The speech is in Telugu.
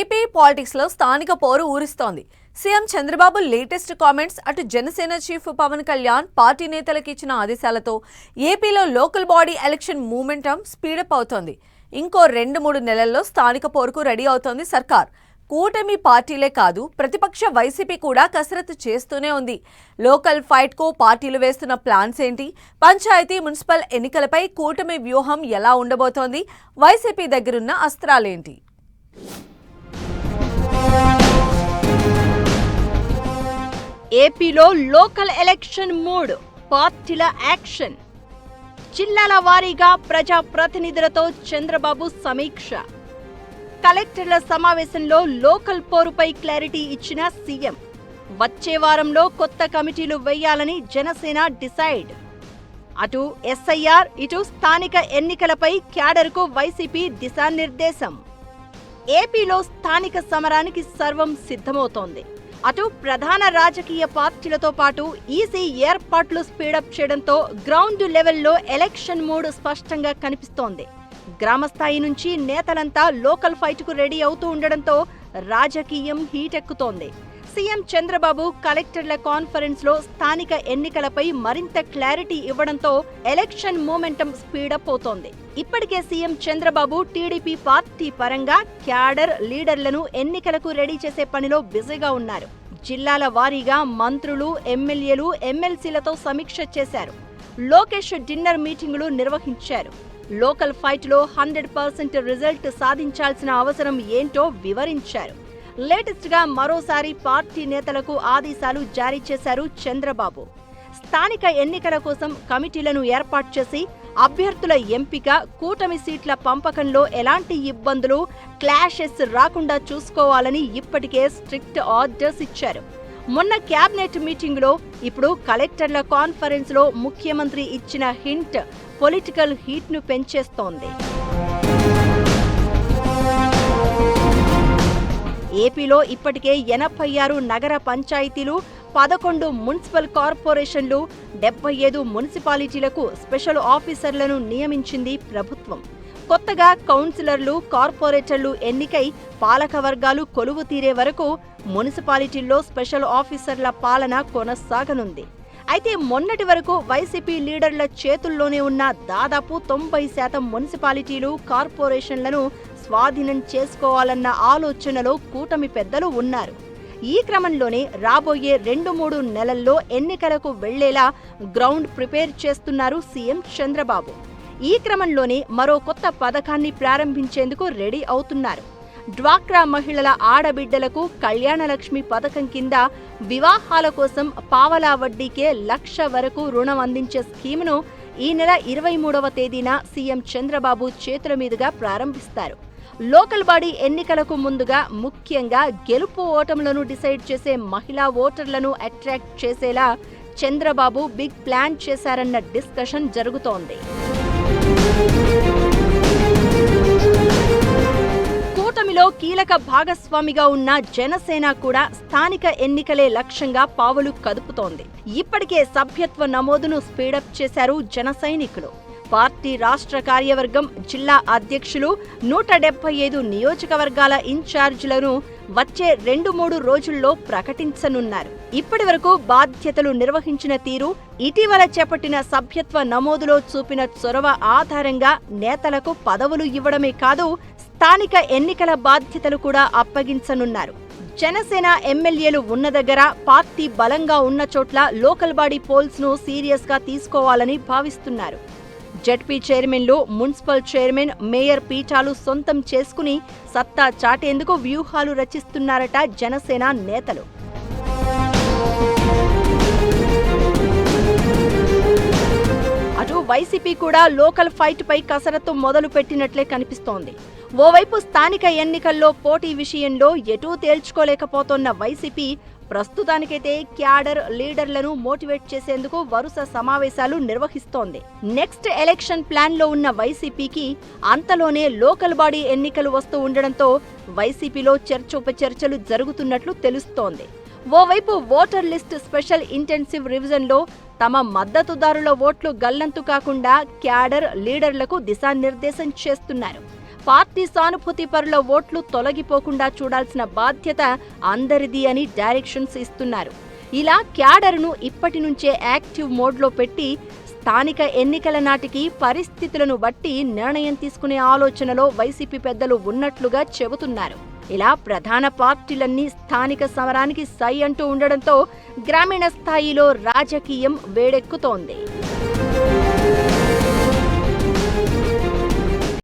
ఏపీ పాలిటిక్స్ లో స్థానిక పోరు ఊరిస్తోంది. సీఎం చంద్రబాబు లేటెస్ట్ కామెంట్స్, అటు జనసేన చీఫ్ పవన్ కళ్యాణ్ పార్టీ నేతలకు ఇచ్చిన ఆదేశాలతో ఏపీలో local body election momentum speed up అవుతోంది. ఇంకో 2-3 నెలల్లో స్థానిక పోరుకు రెడీ అవుతోంది సర్కార్. కూటమి పార్టీలే కాదు, ప్రతిపక్ష వైసీపీ కూడా కసరత్తు చేస్తూనే ఉంది. లోకల్ ఫైట్ కు పార్టీలు వేస్తున్న ప్లాన్స్ ఏంటి? పంచాయతీ, మున్సిపల్ ఎన్నికలపై కూటమి వ్యూహం ఎలా ఉండబోతోంది? వైసీపీ దగ్గరున్న అస్త్రాలేంటి? ఏపీలో లోకల్ ఎలక్షన్ మూడ్, పార్టీల యాక్షన్. జిల్లాల వారీగా ప్రజా ప్రతినిధులతో చంద్రబాబు సమీక్ష. కలెక్టర్ల సమావేశంలో లోకల్ పోరుపై క్లారిటీ ఇచ్చిన సీఎం. వచ్చే వారంలో కొత్త కమిటీలు వేయాలని జనసేన డిసైడ్. అటు ఎస్ఐఆర్, ఇటు స్థానిక ఎన్నికలపై క్యాడర్కు వైసీపీ దిశానిర్దేశం. ఏపీలో స్థానిక సమరానికి సర్వం సిద్ధమవుతోంది. అటు ప్రధాన రాజకీయ పార్టీలతో పాటు ఈసీ ఏర్పాట్లు స్పీడప్ చేయడంతో గ్రౌండ్ లెవెల్లో ఎలక్షన్ మూడ్ స్పష్టంగా కనిపిస్తోంది. గ్రామస్థాయి నుంచి నేతలంతా లోకల్ ఫైట్కు రెడీ అవుతూ ఉండడంతో రాజకీయం హీటెక్కుతోంది. సీఎం చంద్రబాబు కలెక్టర్ల కాన్ఫరెన్స్ లో స్థానిక ఎన్నికలపై మరింత క్లారిటీ ఇవ్వడంతో ఎలక్షన్ మూమెంటం స్పీడప్ అవుతోంది. ఇప్పటికే సీఎం చంద్రబాబు టీడీపీ పార్టీ పరంగా క్యాడర్ లీడర్లను ఎన్నికలకు రెడీ చేసే పనిలో బిజీగా ఉన్నారు. జిల్లాల వారీగా మంత్రులు, ఎమ్మెల్యేలు, ఎమ్మెల్సీలతో సమీక్ష చేశారు. లోకేష్ డిన్నర్ మీటింగులు నిర్వహించారు. లోకల్ ఫైట్ లో 100% రిజల్ట్ సాధించాల్సిన అవసరం ఏంటో వివరించారు. లేటెస్ట్ గా మరోసారి పార్టీ నేతలకు ఆదేశాలు జారీ చేశారు చంద్రబాబు. స్థానిక ఎన్నికల కోసం కమిటీలను ఏర్పాటు చేసి అభ్యర్థుల ఎంపిక, కూటమి సీట్ల పంపకంలో ఎలాంటి ఇబ్బందులు, క్లాషెస్ రాకుండా చూసుకోవాలని ఇప్పటికే స్ట్రిక్ట్ ఆర్డర్స్ ఇచ్చారు. మొన్న క్యాబినెట్ మీటింగులో, ఇప్పుడు కలెక్టర్ల కాన్ఫరెన్స్ లో ముఖ్యమంత్రి ఇచ్చిన హింట్ పొలిటికల్ హీట్ ను పెంచేస్తోంది. ఏపీలో ఇప్పటికే 86 నగర పంచాయతీలు, 11 మున్సిపల్ కార్పొరేషన్లు, 75 మున్సిపాలిటీలకు స్పెషల్ ఆఫీసర్లను నియమించింది ప్రభుత్వం. కొత్తగా కౌన్సిలర్లు, కార్పొరేటర్లు ఎన్నికై పాలక వర్గాలు కొలువు తీరే వరకు మున్సిపాలిటీల్లో స్పెషల్ ఆఫీసర్ల పాలన కొనసాగనుంది. అయితే మొన్నటి వరకు వైసీపీ లీడర్ల చేతుల్లోనే ఉన్న దాదాపు 90% మున్సిపాలిటీలు, కార్పొరేషన్లను స్వాధీనం చేసుకోవాలన్న ఆలోచనలో కూటమి పెద్దలు ఉన్నారు. ఈ క్రమంలోనే రాబోయే 2-3 నెలల్లో ఎన్నికలకు వెళ్లేలా గ్రౌండ్ ప్రిపేర్ చేస్తున్నారు సీఎం చంద్రబాబు. ఈ క్రమంలోనే మరో కొత్త పథకాన్ని ప్రారంభించేందుకు రెడీ అవుతున్నారు. డ్వాక్రా మహిళల ఆడబిడ్డలకు కళ్యాణలక్ష్మి పథకం కింద వివాహాల కోసం పావలా వడ్డీకే 1,00,000 వరకు రుణం అందించే స్కీమును ఈ నెల 23వ తేదీన సీఎం చంద్రబాబు చేతుల మీదుగా ప్రారంభిస్తారు. లోకల్ బాడీ ఎన్నికలకు ముందుగా ముఖ్యంగా గెలుపు ఓటములను డిసైడ్ చేసే మహిళా ఓటర్లను అట్రాక్ట్ చేసేలా చంద్రబాబు బిగ్ ప్లాన్ చేశారన్న డిస్కషన్ జరుగుతోంది. కూటమిలో కీలక భాగస్వామిగా ఉన్న జనసేన కూడా స్థానిక ఎన్నికలే లక్ష్యంగా పావులు కదుపుతోంది. ఇప్పటికే సభ్యత్వ నమోదును స్పీడప్ చేశారు జన సైనికులు. పార్టీ రాష్ట్ర కార్యవర్గం, జిల్లా అధ్యక్షులు, 175 నియోజకవర్గాల ఇన్ఛార్జీలను వచ్చే 2-3 రోజుల్లో ప్రకటించనున్నారు. ఇప్పటి వరకు బాధ్యతలు నిర్వహించిన తీరు, ఇటీవల చేపట్టిన సభ్యత్వ నమోదులో చూపిన చొరవ ఆధారంగా నేతలకు పదవులు ఇవ్వడమే కాదు, స్థానిక ఎన్నికల బాధ్యతలు కూడా అప్పగించనున్నారు. జనసేన ఎమ్మెల్యేలు ఉన్న దగ్గర, పార్టీ బలంగా ఉన్న చోట్ల లోకల్ బాడీ పోల్స్ ను సీరియస్ గా తీసుకోవాలని భావిస్తున్నారు. జడ్పీ చైర్మన్లు, మున్సిపల్ చైర్మన్, మేయర్ పీఠాలు సొంతం చేసుకుని సత్తా చాటేందుకు వ్యూహాలు రచిస్తున్నారట జనసేన నేతలు. అటు వైసీపీ కూడా లోకల్ ఫైట్ పై కసరత్తు మొదలు పెట్టినట్లే కనిపిస్తోంది. ఓవైపు స్థానిక ఎన్నికల్లో పోటీ విషయంలో ఎటూ తేల్చుకోలేకపోతున్న వైసీపీ ప్రస్తుతానికైతే క్యాడర్ లీడర్లను మోటివేట్ చేసేందుకు వరుస సమావేశాలు నిర్వహిస్తోంది. నెక్స్ట్ ఎలక్షన్ ప్లాన్ లో ఉన్న వైసీపీకి అంతలోనే లోకల్ బాడీ ఎన్నికలు వస్తూ ఉండడంతో వైసీపీలో చర్చోపచర్చలు జరుగుతున్నట్లు తెలుస్తోంది. ఓవైపు voter list special intensive revision లో తమ మద్దతుదారుల ఓట్లు గల్లంతు కాకుండా క్యాడర్ లీడర్లకు దిశానిర్దేశం చేస్తున్నారు. పార్టీ సానుభూతి పరుల ఓట్లు తొలగిపోకుండా చూడాల్సిన బాధ్యత అందరిది అని డైరెక్షన్స్ ఇస్తున్నారు. ఇలా క్యాడర్ను ఇప్పటి నుంచే యాక్టివ్ మోడ్లో పెట్టి స్థానిక ఎన్నికల నాటికి పరిస్థితులను బట్టి నిర్ణయం తీసుకునే ఆలోచనలో వైసీపీ పెద్దలు ఉన్నట్లుగా చెబుతున్నారు. ఇలా ప్రధాన పార్టీలన్నీ స్థానిక సమరానికి సై అంటూ ఉండడంతో గ్రామీణ స్థాయిలో రాజకీయం వేడెక్కుతోంది.